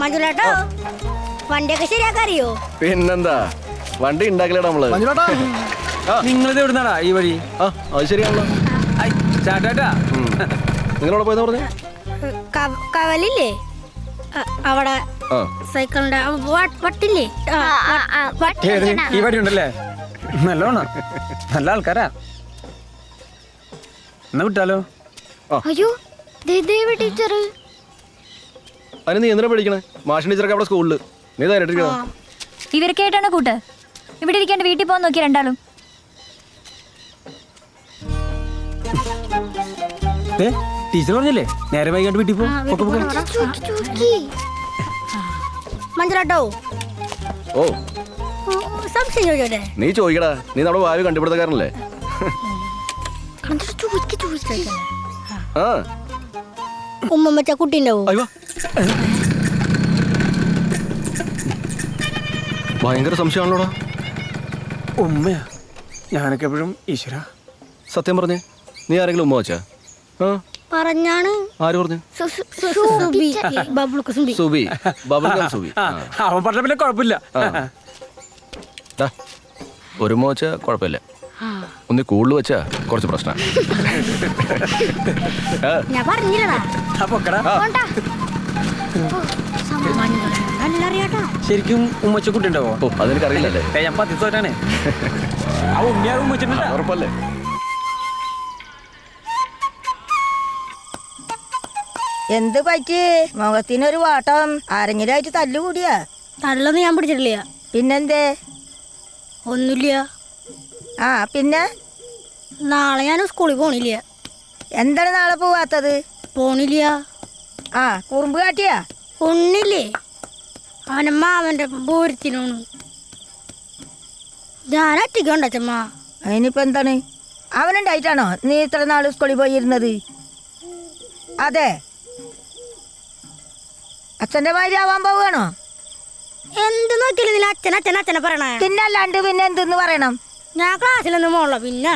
മഞ്ജുലേട്ടോ വണ്ടിയൊക്കെ ശരിയാക്കറിയോ? പിന്നെന്താ, വണ്ടി ഉണ്ടാക്കലേടാ നമ്മള്. നിങ്ങളിത് എവിടുന്നാടാ ഈ വഴി? അത് ശരിയാണല്ലോ. ചാട്ടാ നിങ്ങളവിടെ പോയെന്ന് പറഞ്ഞേ? കവലില്ലേ അവിടെ സൈക്കിളിന്റെ വട്ടില്ലേ? ഈ വഴി ഉണ്ടല്ലേ? നല്ലോണം നല്ല ആൾക്കാരാ. എന്നാ വിട്ടാലോ? അയ്യോ ടീച്ചർ, അതിന് നീ എന്തിനാ പഠിക്കണേ? മാഷൻ ടീച്ചറൊക്കെ അവിടെ സ്കൂളില്. നീ ധൈര്യമായിട്ടിരിക്കണോ? ഇവരൊക്കെ ആയിട്ടാണ് കൂട്ട്. ഇവിടെ ഇരിക്കാണ്ട് വീട്ടിൽ പോകാൻ നോക്കി രണ്ടാളും. ടീച്ചർ പറഞ്ഞില്ലേ നേരെ വൈകാണ്ട് വീട്ടിൽ പോ. മഞ്ജുലേട്ടോ ഓ സംശയം ചോദിച്ചോട്ടെ? നീ ചോദിക്കടാ, നീ നമ്മുടെ ഭാവി കണ്ടുപിടുത്തക്കാരനല്ലേ? ഉമ്മച്ച കുട്ടി ഉണ്ടാവും. ഭയങ്കര സംശയമാണല്ലോടാ. ഉമ്മയാ? ഞാനൊക്കെ എപ്പോഴും ഈശ്വര. സത്യം പറഞ്ഞേ, നീ ആരെങ്കിലും ഉമ്മ വെച്ചാ? പറഞ്ഞാണ്. ആര് പറഞ്ഞു? സുബി, ബബിൾഗം സുബി. അവൻ പറഞ്ഞ പിന്നെ കുഴപ്പമില്ല. ഒരു ഉമ്മ വെച്ചാ കുഴപ്പമില്ല, ഒന്ന് കൂടുതൽ വെച്ചാ കുറച്ച് പ്രശ്നം. ശരിക്കും ഉമ്മച്ചക്കുട്ടി ഉണ്ടാവോ? അതെനിക്കറിയില്ലല്ലേ. ഞാൻ പത്തിത്തോറ്റാണ്. ആ ഉമ്മയാ ഉമ്മച്ചിട്ടുണ്ട്. ഉറപ്പല്ലേ? എന്ത് പറ്റി? മുഖത്തിനൊരു വാട്ടം. ആരെങ്കിലായിട്ട് തല്ലുകൂടിയാ? തല്ലൊന്നും ഞാൻ പിടിച്ചിട്ടില്ല. പിന്നെന്തേ? ഒന്നുമില്ല. പിന്നെ നാളെ ഞാൻ സ്കൂളിൽ പോണില്ല. എന്താണ് നാളെ പോവാത്തത്? പോണില്ല. കുറുമ്പ് കാട്ടിയാ? ഒന്നില്ലേ, അവന്റെ മാമന്റെ പൂരത്തിനോണ്. ഞാൻ ഒറ്റയ്ക്കുണ്ടച്ചമ്മ. അതിനിപ്പോ എന്താണ്? അവനുണ്ടായിട്ടാണോ നീ ഇത്ര നാൾ സ്കൂളിൽ പോയിരുന്നത്? അതെ, അച്ഛന്റെ മാതിരി ആവാൻ പോവുകയാണോ? എന്ത് നോക്കിയാലും ഇതിൽ അച്ഛൻ അച്ഛൻ അച്ഛനെ പറയണേ. പിന്നെ അല്ലാണ്ട് പിന്നെ എന്തെന്ന് പറയണം? ഞാൻ ക്ലാസ്സിലൊന്നും പോണല്ലോ. പിന്നെ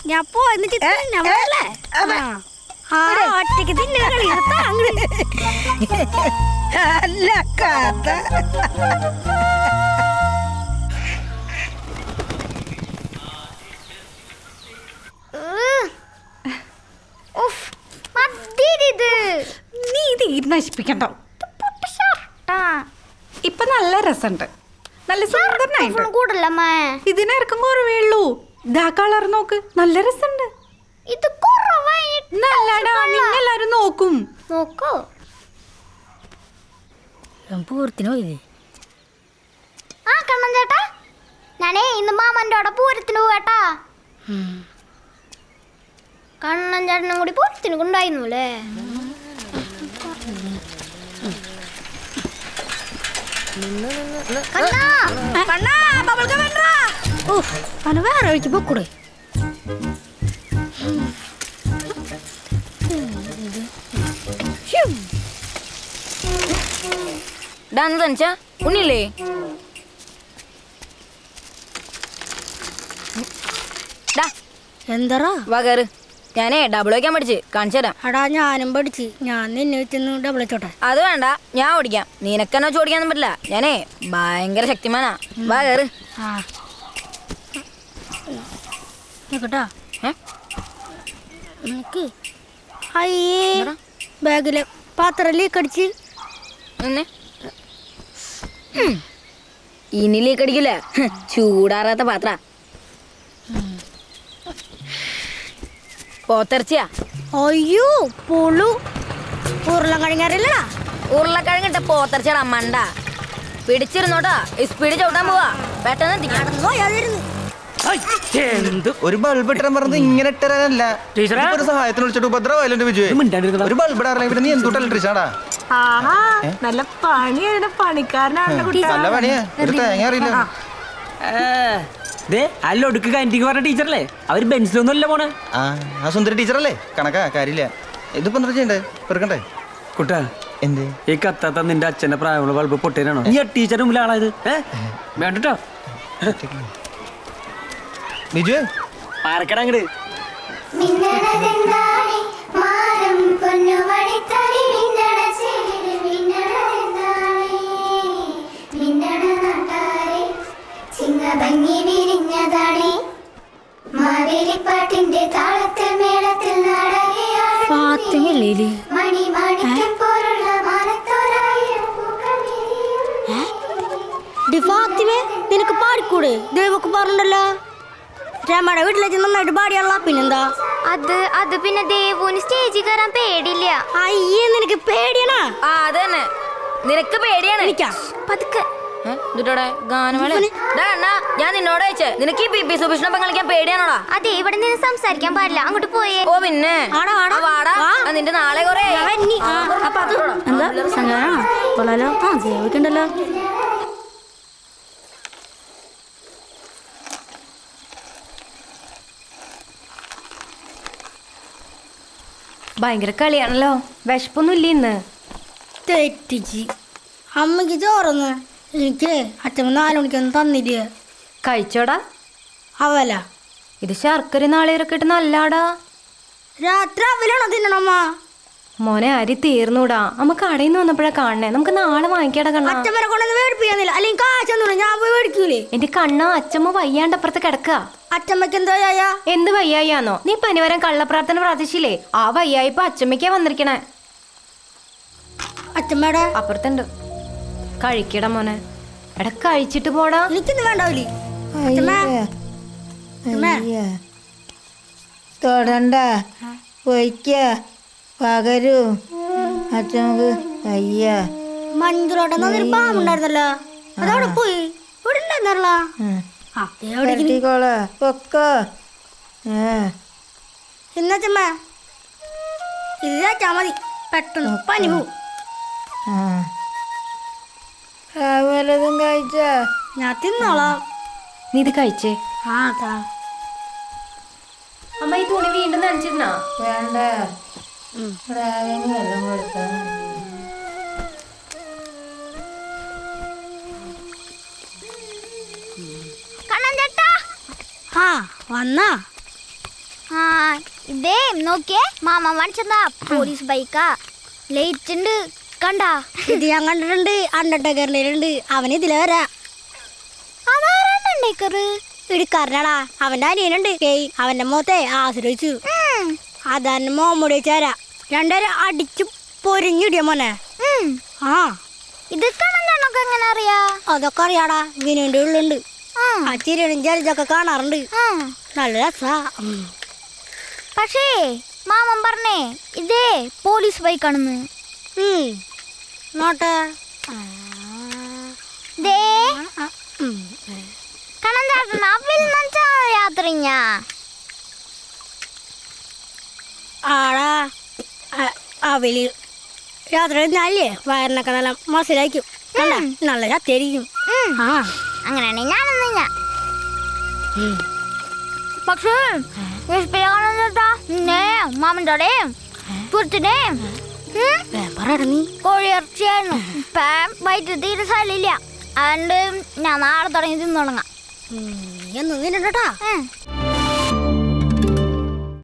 ഞാൻ പോയെന്ന് ഒറ്റയ്ക്ക് തിന്നെ അല്ല കഥ. നീ ഇത് നശിപ്പിക്കണ്ട. ഇപ്പൊ നല്ല രസമുണ്ട്, നല്ല സുന്ദരനായിട്ട്. ഇതിനിറക്കം കുറവേ ഉള്ളൂ. ഇതാ കളർ നോക്ക്, നല്ല രസമുണ്ട്. ഇത് നല്ലടാ, നിങ്ങളെല്ലാരും നോക്കും. നോക്കോ പൂരത്തിന് പോയില്ലേ? കണ്ണൻ ചേട്ടാ, ഞാനേ ഇന്ന് മാമന്റെ അവിടെ പൂരത്തിന് പോവാട്ടാ. കണ്ണൻ ചേട്ടനും കൂടി പൂരത്തിന് കൊണ്ടായിരുന്നു അല്ലേ? വേറെ ഒഴിച്ച് പൊക്കൂടെ? ഉണ്ണില്ലേ? എന്താ വകറ്? ഞാനേ ഡബിൾ വയ്ക്കാൻ പഠിച്ച് കാണിച്ചു തരാം. അടാ ഞാനും പഠിച്ച്. ഞാൻ നിന്നെ വെച്ചൊന്ന് ഡബിൾ വെച്ചോട്ടെ. അത് വേണ്ട, ഞാൻ ഓടിക്കാം. നിനക്കെന്നെ വെച്ച് ഓടിക്കാനൊന്നും പറ്റില്ല. ഞാനേ ഭയങ്കര ശക്തിമാനാ. വകറ് കേട്ടാ. എനിക്ക് അയ്യേ ബാഗിലെ പാത്രം ലീക്ക് അടിച്ച്. ഇനി ലീക്ക് അടിക്കില്ല, ചൂടാറാത്ത പാത്ര. പോത്തിറച്ചിയാ? അയ്യോ പുളു. ഉരുളക്കിഴങ്ങറില്ലടാ. ഉരുളക്കിഴങ്ങിട്ട് പോത്തിറച്ചിയാടാ മണ്ട. പിടിച്ചിരുന്നോട്ടാ, സ്പീഡ് ചവിട്ടാൻ പോവാ. പെട്ടെന്ന് ഒരു ബൾബ് ഇട്ടാൻ പറഞ്ഞത് ഇങ്ങനെ ഇട്ടല്ല. ഒരു സഹായത്തിന് വിളിച്ചിട്ട് ഉപദ്രവം വിജയ്. ഒരു ബൾബ് ഇടാറില്ല. നീ എന്തുട്ട് ഇലക്ട്രീഷാടാ? നല്ല പണിയാണ്, പണിക്കാരനാണ്. നല്ല പണിയാ, ഒരു തേങ്ങ അറിയില്ല. അല്ലൊടുക്ക് കയറ്റിക്ക് പറഞ്ഞ ടീച്ചറല്ലേ? അവര് ബെൻസിലൊന്നും അല്ല പോണേ. ആ സുന്ദരി ടീച്ചറല്ലേ? കണക്കാ കാര്യമില്ല. ഇതിപ്പോ എന്താ ചെയ്യണ്ടേ? പെറുക്കണ്ടേ? കുട്ടാ, എന്തേ ഈ കത്താത്ത നിന്റെ അച്ഛന്റെ പ്രായമുള്ള ബൾബ് പൊട്ടേനാണോ? നീ ടീച്ചറിന് മുമ്പിൽ ആളായത് വേണ്ടട്ടോ. ബിജു പാറക്കട അങ്ങട്. വേലി ഫാത്തിമേ നിനക്ക് പാടിക്കൂടെ ദൈവമൊക്കെ പറഞ്ഞിട്ടുണ്ടല്ലോ. രമയുടെ വീട്ടിലേക്ക് നന്നായിട്ട് പാടിയാളാ. പിന്നെന്താ അത് പിന്നെ ദേവുന് സ്റ്റേജിൽ കയറാൻ പേടില്ല. അയ്യേ നിനക്ക് പേടിയാണോ? ആ അതന്നെ, നിനക്ക് പേടിയാണ്. എനിക്കാ പതുക്കെ ഗാനമേള. ഞാൻ നിന്നോട് ചോദിച്ചേ, നിനക്ക് ഈ ബി സുഭിഷ്ണപ്പം കളിക്കാൻ പേടിയാണോടാ? അതെ, ഇവിടെ നിന്ന് സംസാരിക്കാൻ പാടില്ല, അങ്ങോട്ട് പോയേ. ഓ പിന്നെ ആടാ, ആടാ. ആ, വാടാ. ആ, നിന്റെ നാളെ കൊറേ അപ്പൊ അത് എന്താ സംഗാനാണോ? കൊള്ളാലോ. ആ ദേവിക്കുണ്ടല്ലോ. ഭയങ്കര കളിയാണല്ലോ. വിശപ്പൊന്നും ഇല്ല ഇന്ന്. തെറ്റിച്ച് അമ്മക്ക് ചോറന്ന് എനിക്ക് അച്ഛമ്മ 4 മണിക്കൊന്നും തന്നില്ല. കഴിച്ചോടാ. അവല ഇത് ശർക്കര നാളികേരൊക്കെ ഇട്ട് നല്ലാടാ. രാത്രി അവലാണോ തിന്നണമ്മ? മോനെ അരി തീർന്നൂടാ. അമ്മ കടയിൽ നിന്ന് വന്നപ്പോഴാ കാണണേ. നമുക്ക് നാളെ വാങ്ങിക്കാടാ കണ്ണാ. അച്ഛമ്മരെ കൊണ്ടൊന്നും മേടിപ്പിക്കുന്നില്ല, അല്ലെങ്കിൽ കാശൊന്നും ഞാൻ പോയി മേടിക്കൂലേ. എന്റെ കണ്ണാ, അച്ഛമ്മ വയ്യാണ്ടപ്പുറത്ത് കിടക്കുക. അച്ഛമ്മക്ക് എന്തോ ആയ? എന്ത് വയ്യായിയാന്നോ? നീ പനിവരം കള്ളപ്രാർത്ഥന പ്രാർത്ഥിച്ചില്ലേ? ആ വയ്യായിപ്പോ അച്ഛമ്മയ്ക്കാ വന്നിരിക്കണേ. അച്ഛമ്മയുടെ അപ്പുറത്തുണ്ട്. കഴിക്കടാ മോനെ. എടാ കഴിച്ചിട്ട് പോടാ. എനിക്കൊന്നും വേണ്ടാവില്ലേ. തൊടണ്ട, പൊയ്ക്ക, പകരൂ. അച്ഛനക്ക് വയ്യ. മഞ്ജുളോട്ടെന്നൊരു പാമ്പുണ്ടായിരുന്നല്ലോ, അതവിടെ പോയി. ഇവിടെ ഉണ്ടായിരുന്നല്ലോ. കെട്ടിക്കോളാ, പൊക്കോ. ഇന്നച്ചമ്മ ഇത് വെച്ചാ മതി, പെട്ടെന്ന് പനി പോവും. വല്ലതും കഴിച്ചാ? ഞാൻ തിന്നോളാം. നീ ഇത് കഴിച്ചേ. ആ താ. അമ്മ ഈ തുണി വീണ്ടും നനച്ചിരുന്നാ? വേണ്ട, വെള്ളം കൊടുത്താ. കണ്ണൻ ചേട്ടാ. ആ വന്നാ. ആ ഇതേ നോക്കിയേ, മാമ വാങ്ങിച്ചെന്നാ പോലീസ് ബൈക്കാ. ലൈറ്റ് ഉണ്ട് കണ്ടാ? ഇത് ഞാൻ കണ്ടിട്ടുണ്ട്, അണ്ടർടേക്കറിലുണ്ട്. അവന് ഇതിലെ വരാ. അതാരണ്ടേക്കറ്? ഇടിക്കാരനാടാ. അവന്റെ അനിയനുണ്ട് കേയ്. അവന്റെ മുഖത്തെ ആശ്രയിച്ചു. അതാന്റെ മോമ്മൂടി വെച്ചാരാ. രണ്ടുപേരും അടിച്ചു പൊരിഞ്ഞിടിയ മോനെ. ആ ഇത് കണ്ണൻ ചേട്ടനൊക്കെ എങ്ങനെ അറിയാ? അതൊക്കെ അറിയാടാ, വിനുവിന്റെ ഉള്ളുണ്ട്. ആ ചിരിയും ജലജൊക്കെ കാണാറുണ്ട്. നല്ല രസാ. പക്ഷേ മാമൻ പറഞ്ഞേ ഇതേ പോലീസ് ബൈക്കാണെന്ന്. നോട്ടെ. ദേ കണ്ണൻ ചേട്ടൻ അവൽ നനച്ചാ യാത്രഞ്ഞ ആടാ. അവല് യാത്ര കഴിഞ്ഞാലേ വയറിനൊക്കെ നല്ല മസിലായിരിക്കും. നല്ല ചത്തിയായിരിക്കും. ആ അങ്ങനെയാണെങ്കിൽ ഞാനൊന്നില്ല. പക്ഷേ മാമൻ്റെ പുറത്തിനെ പറയട നീ. കോഴിയിറച്ചിയായിരുന്നു. വയറ്റ് തീരെ സ്ഥലമില്ല, അതുകൊണ്ട് ഞാൻ നാളെ തുടങ്ങി തിന്നു തുടങ്ങാം. എന്ന് നിന്നട്ടാ.